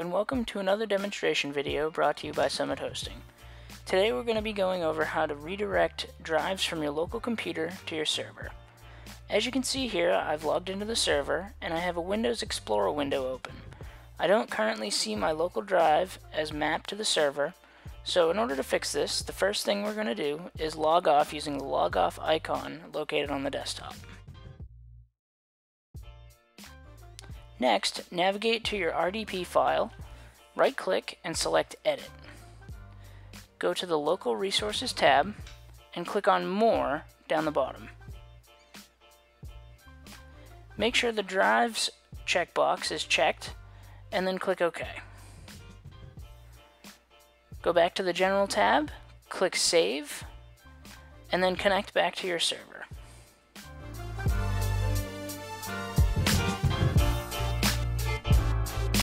and welcome to another demonstration video brought to you by Summit Hosting. Today we're going to be going over how to redirect drives from your local computer to your server. As you can see here, I've logged into the server and I have a Windows Explorer window open. I don't currently see my local drive as mapped to the server, so in order to fix this, the first thing we're going to do is log off using the log off icon located on the desktop. Next, navigate to your RDP file, right-click and select Edit. Go to the Local Resources tab and click on More down the bottom. Make sure the Drives checkbox is checked and then click OK. Go back to the General tab, click Save, and then connect back to your server.